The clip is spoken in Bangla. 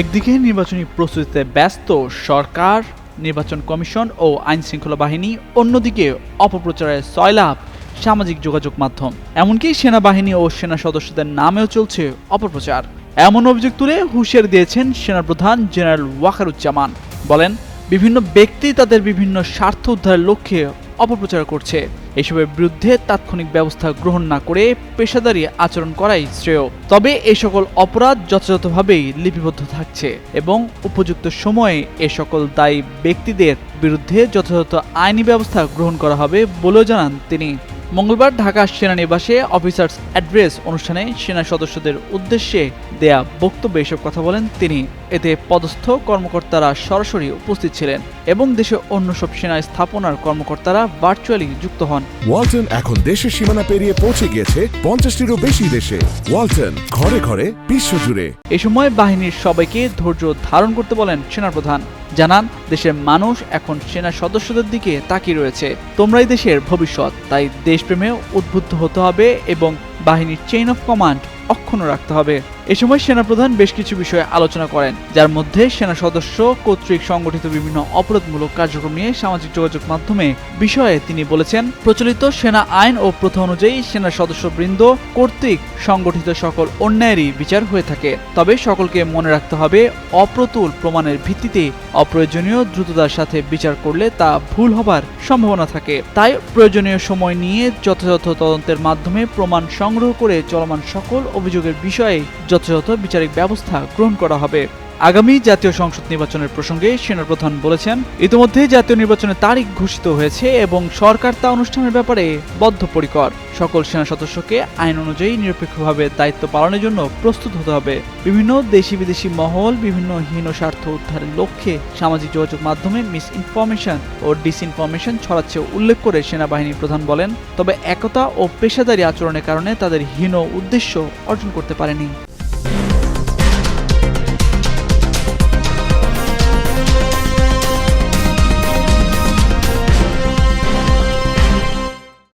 একদিকে নির্বাচনী প্রস্তুতিতে ব্যস্ত সরকার, নির্বাচন কমিশন ও আইন শৃঙ্খলা বাহিনী, অন্যদিকে অপপ্রচারের সয়লাভ সামাজিক যোগাযোগ মাধ্যম, এমনকি সেনাবাহিনী ও সেনা সদস্যদের নামেও চলছে অপপ্রচার। এমন অভিযোগ তুলে হুঁশিয়ারি দিয়েছেন সেনাপ্রধান জেনারেল ওয়াকারুজ্জামান। বলেন, বিভিন্ন ব্যক্তি তাদের বিভিন্ন স্বার্থ উদ্ধারের লক্ষ্যে অপপ্রচার করছে। এসবের বিরুদ্ধে তাৎক্ষণিক ব্যবস্থা গ্রহণ না করে পেশাদারি আচরণ করাই শ্রেয়। তবে এই সকল অপরাধ যথাযথভাবেই লিপিবদ্ধ থাকছে এবং উপযুক্ত সময়ে এ সকল দায়ী ব্যক্তিদের বিরুদ্ধে যথাযথ আইনি ব্যবস্থা গ্রহণ করা হবে বলেও জানান তিনি। মঙ্গলবার ঢাকা সেনানিবাসে অফিসার্স অ্যাড্রেস অনুষ্ঠানে সেনা সদস্যদের উদ্দেশ্যে দেয়া বক্তব্যে এসব কথা বলেন তিনি। এতে পদস্থ কর্মকর্তারা সরাসরি উপস্থিত ছিলেন এবং দেশে অন্য সব সেনা স্থাপনার কর্মকর্তারা ভার্চুয়ালি যুক্ত হন। ওয়ালটন এখন দেশের সীমানা পেরিয়ে পৌঁছে গিয়েছে 50টিরও বেশি দেশে। ওয়ালটন, ঘরে ঘরে বিশ্বজুড়ে। এ সময় বাহিনীর সবাইকে ধৈর্য ধারণ করতে বলেন সেনাপ্রধান। জানান, দেশের মানুষ এখন সেনা সদস্যদের দিকে তাকিয়ে রয়েছে। তোমরাই দেশের ভবিষ্যৎ, তাই দেশপ্রেমে উদ্বুদ্ধ হতে হবে এবং বাহিনীর চেইন অফ কমান্ড অক্ষুণ্ণ রাখতে হবে। এ সময় সেনাপ্রধান বেশ কিছু বিষয়ে আলোচনা করেন, যার মধ্যে সেনা সদস্য কর্তৃক সংগঠিত বিভিন্ন অপরাধমূলক কার্যক্রম নিয়ে সামাজিক যোগাযোগ মাধ্যমে বিষয়ে তিনি বলেছেন, প্রচলিত সেনা আইন ও প্রথা অনুযায়ী সেনা সদস্যবৃন্দ কর্তৃক সংগঠিত সকল অন্যায়েরই বিচার হয়ে থাকে। তবে সকলকে মনে রাখতে হবে, অপ্রতুল প্রমাণের ভিত্তিতে অপ্রয়োজনীয় দ্রুততার সাথে বিচার করলে তা ভুল হবার সম্ভাবনা থাকে। তাই প্রয়োজনীয় সময় নিয়ে যথাযথ তদন্তের মাধ্যমে প্রমাণ সংগ্রহ করে চলমান সকল অভিযোগের বিষয়ে যথাযথ বিচারিক ব্যবস্থা গ্রহণ করা হবে। আগামী জাতীয় সংসদ নির্বাচনের প্রসঙ্গে সেনাপ্রধান বলেছেন, ইতিমধ্যে জাতীয় নির্বাচনের তারিখ ঘোষিত হয়েছে এবং সরকার তা অনুষ্ঠানের ব্যাপারে বদ্ধপরিকর। সকল সেনা সদস্যকে আইন অনুযায়ী নিরপেক্ষভাবে দায়িত্ব পালনের জন্য প্রস্তুত হতে হবে। বিভিন্ন দেশি বিদেশি মহল বিভিন্ন হীন স্বার্থ উদ্ধারের লক্ষ্যে সামাজিক যোগাযোগ মাধ্যমে মিস ইনফরমেশন ও ডিসইনফরমেশন ছড়াচ্ছে উল্লেখ করে সেনাবাহিনীর প্রধান বলেন, তবে একতা ও পেশাদারী আচরণের কারণে তাদের হীন উদ্দেশ্য অর্জন করতে পারেনি।